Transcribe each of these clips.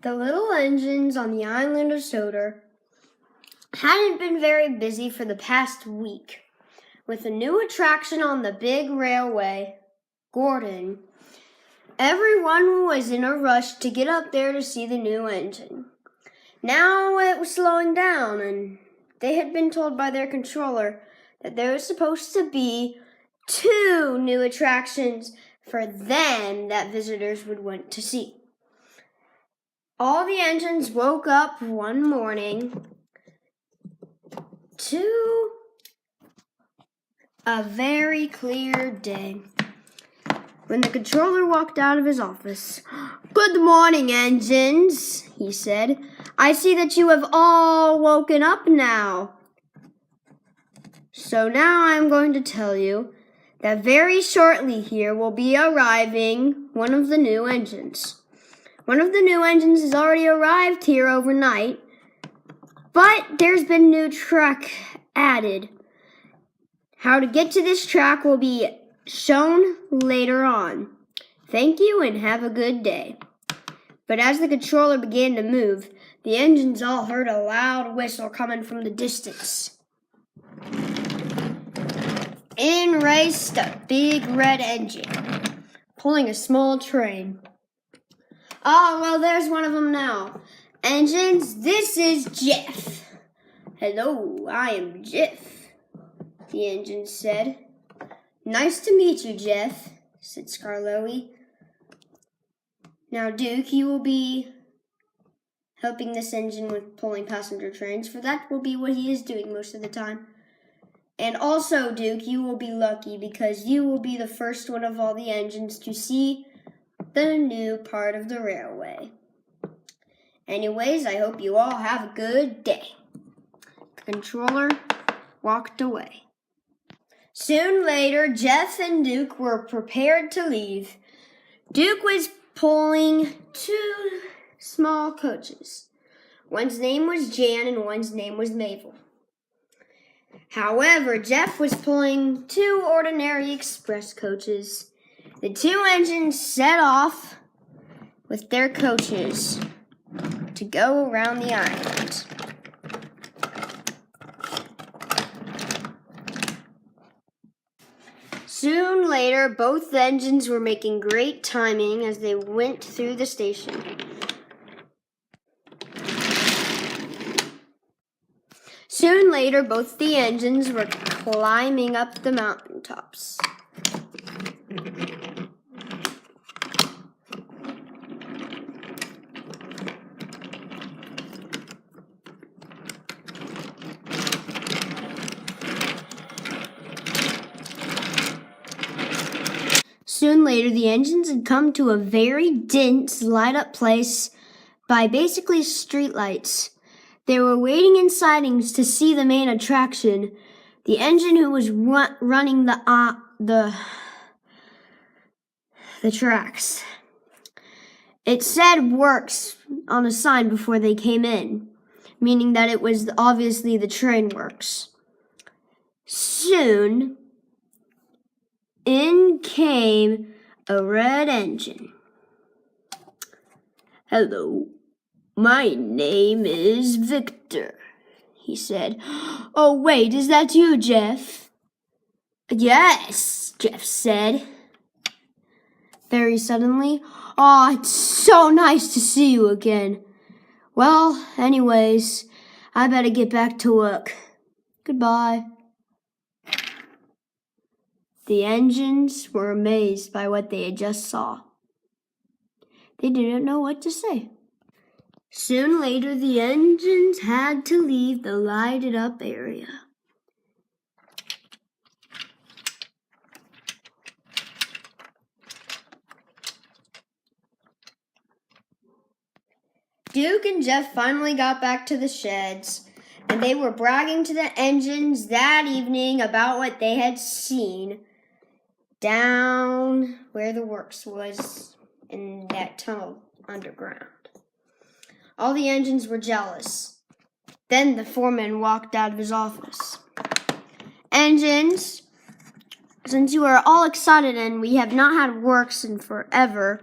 The little engines on the island of Sodor hadn't been very busy for the past week. With a new attraction on the big railway, Gordon, everyone was in a rush to get up there to see the new engine. Now it was slowing down, and they had been told by their controller that there was supposed to be 2 new attractions for them that visitors would want to see. All the engines woke up one morning to a very clear day. When the controller walked out of his office, "Good morning, engines," he said. "I see that you have all woken up now. So now I'm going to tell you that very shortly here will be arriving one of the new engines. One of the new engines has already arrived here overnight, but there's been a new track added. How to get to this track will be shown later on. Thank you and have a good day." But as the controller began to move, the engines all heard a loud whistle coming from the distance. In raced a big red engine, pulling a small train. "Ah, well, there's one of them now. Engines, this is Jeff." "Hello, I am Jeff," the engine said. "Nice to meet you, Jeff," said Skarloey. "Now, Duke, you will be helping this engine with pulling passenger trains, for that will be what he is doing most of the time. And also, Duke, you will be lucky because you will be the first one of all the engines to see the new part of the railway. Anyways, I hope you all have a good day." The controller walked away. Soon later, Jeff and Duke were prepared to leave. Duke was pulling 2 small coaches. One's name was Jan and one's name was Mabel. However, Jeff was pulling 2 ordinary express coaches. The 2 engines set off with their coaches to go around the island. Soon later, both engines were making great timing as they went through the station. Soon later, both the engines were climbing up the mountaintops. Soon later, the engines had come to a very dense, light-up place by basically streetlights. They were waiting in sidings to see the main attraction, the engine who was running the tracks. It said "Works" on a sign before they came in, meaning that it was obviously the train works. Soon, in came a red engine. "Hello, my name is Victor," he said. "Oh, wait, is that you, Jeff?" "Yes," Jeff said. Very suddenly, "Oh, it's so nice to see you again. Well, anyways, I better get back to work. Goodbye." The engines were amazed by what they had just saw. They didn't know what to say. Soon later, the engines had to leave the lighted-up area. Duke and Jeff finally got back to the sheds, and they were bragging to the engines that evening about what they had seen down where the works was in that tunnel underground. All the engines were jealous. Then the foreman walked out of his office. "Engines, since you are all excited and we have not had works in forever,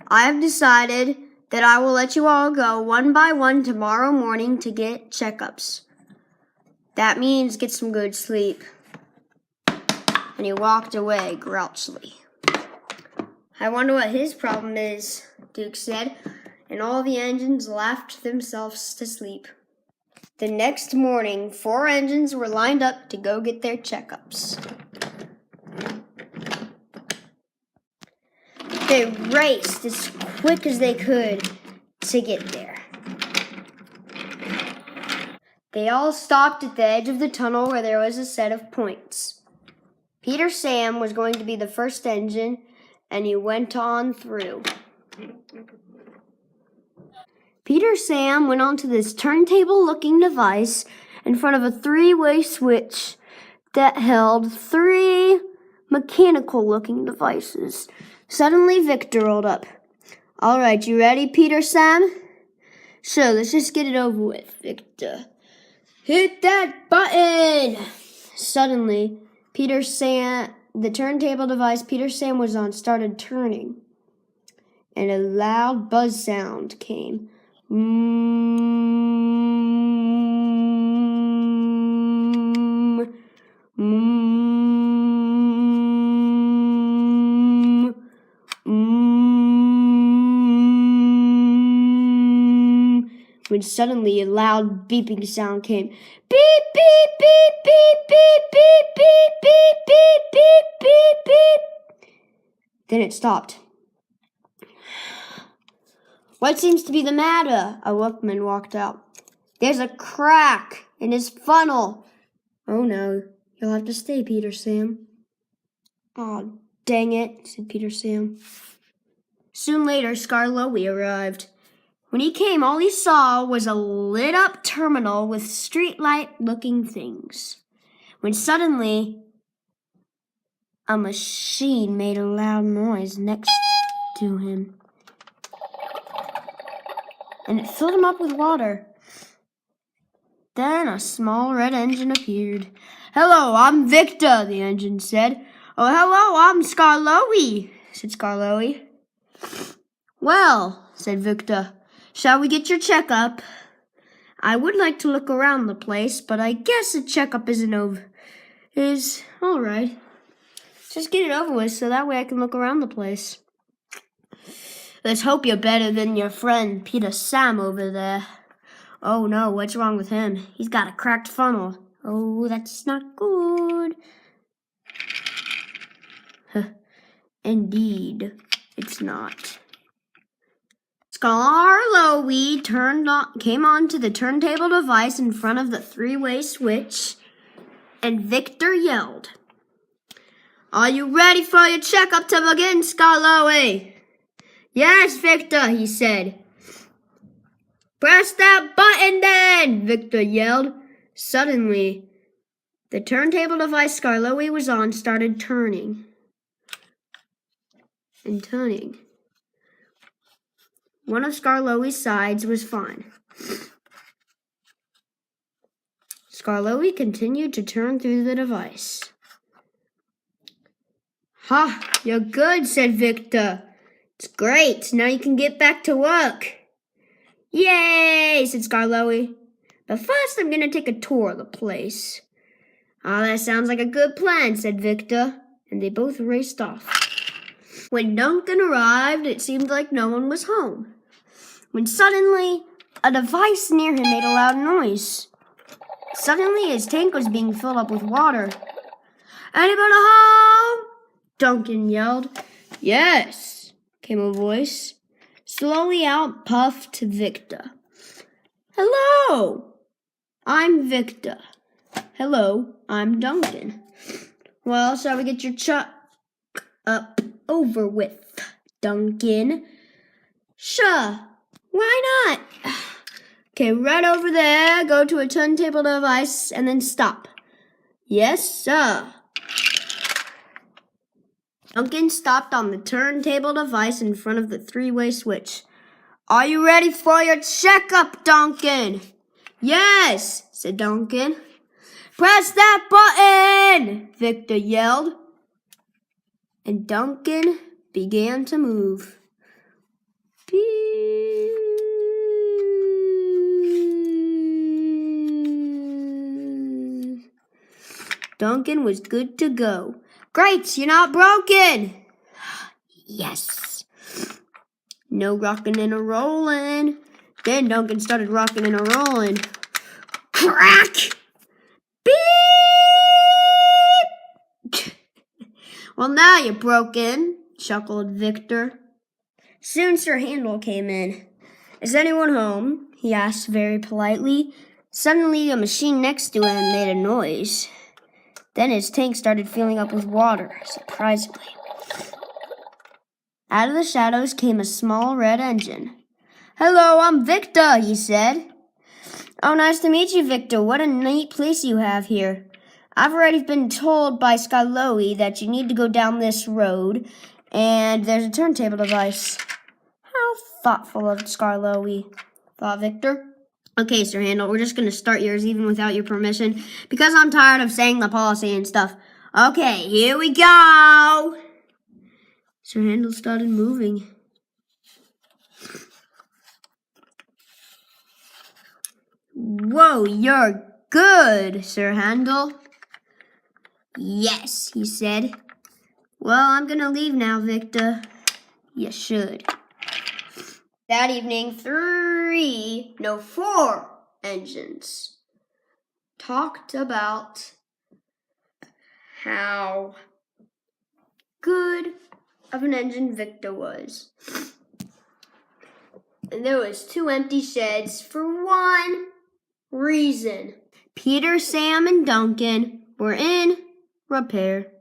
I have decided that I will let you all go one by one tomorrow morning to get checkups. That means get some good sleep. And he walked away grouchily. I wonder what his problem is, Duke said, and all the engines laughed themselves to sleep. The next morning, 4 engines were lined up to go get their checkups. They raced as quick as they could to get there. They all stopped at the edge of the tunnel where there was a set of points. Peter Sam was going to be the first engine, and he went on through. Peter Sam went onto this turntable-looking device in front of a 3-way switch that held 3 mechanical-looking devices. Suddenly, Victor rolled up. All right, you ready, Peter Sam? So, let's just get it over with, Victor. Hit that button! Suddenly, the turntable device Peter Sam was on started turning, and a loud buzz sound came. When suddenly a loud beeping sound came. Beep, beep, beep, beep, beep, beep, beep, beep, beep, beep, beep, beep. Then it stopped. What seems to be the matter? A workman walked out. There's a crack in his funnel. Oh no, you'll have to stay, Peter Sam. Aw, dang it, said Peter Sam. Soon later, Skarloey arrived. When he came, all he saw was a lit-up terminal with streetlight-looking things. When suddenly, a machine made a loud noise next to him, and it filled him up with water. Then a small red engine appeared. Hello, I'm Victor, the engine said. Oh, hello, I'm Skarloey, said Skarloey. Well, said Victor, shall we get your checkup? I would like to look around the place, but I guess a checkup is all right. Just get it over with so that way I can look around the place. Let's hope you're better than your friend Peter Sam over there. Oh no, what's wrong with him? He's got a cracked funnel. Oh, that's not good. Indeed, it's not. Skarloey came onto the turntable device in front of the 3-way switch, and Victor yelled, Are you ready for your checkup to begin, Skarloey? Yes, Victor, he said. Press that button then, Victor yelled. Suddenly, the turntable device Skarloey was on started turning and turning. One of Skarloey's sides was fine. Skarloey continued to turn through the device. Ha, you're good, said Victor. It's great. Now you can get back to work. Yay, said Skarloey. But first I'm going to take a tour of the place. Ah, that sounds like a good plan, said Victor, and they both raced off. When Duncan arrived, it seemed like no one was home. When suddenly, a device near him made a loud noise. Suddenly, his tank was being filled up with water. Anybody home? Duncan yelled. Yes, came a voice. Slowly out puffed Victor. Hello, I'm Victor. Hello, I'm Duncan. Well, shall we get your checkup over with, Duncan? Sure, why not? Okay, right over there, go to a turntable device and then stop. Yes, sir. Duncan stopped on the turntable device in front of the 3-way switch. Are you ready for your checkup, Duncan? Yes, said Duncan. Press that button, Victor yelled. And Duncan began to move. Beep. Duncan was good to go. Great, you're not broken! Yes. No rocking and a rolling. Then Duncan started rocking and a rolling. Crack! Beep! Well, now you're broken, chuckled Victor. Soon Sir Handel came in. Is anyone home? He asked very politely. Suddenly, a machine next to him made a noise. Then his tank started filling up with water, surprisingly. Out of the shadows came a small red engine. Hello, I'm Victor, he said. Oh, nice to meet you, Victor. What a neat place you have here. I've already been told by Skyloey that you need to go down this road, and there's a turntable device. How thoughtful of Skyloey, thought Victor. Okay, Sir Handel, we're just going to start yours even without your permission, because I'm tired of saying the policy and stuff. Okay, here we go. Sir Handel started moving. Whoa, you're good, Sir Handel. Yes, he said. Well, I'm going to leave now, Victor. You should. That evening, 4 engines talked about how good of an engine Victor was. And there was 2 empty sheds for one reason. Peter, Sam, and Duncan were in repair.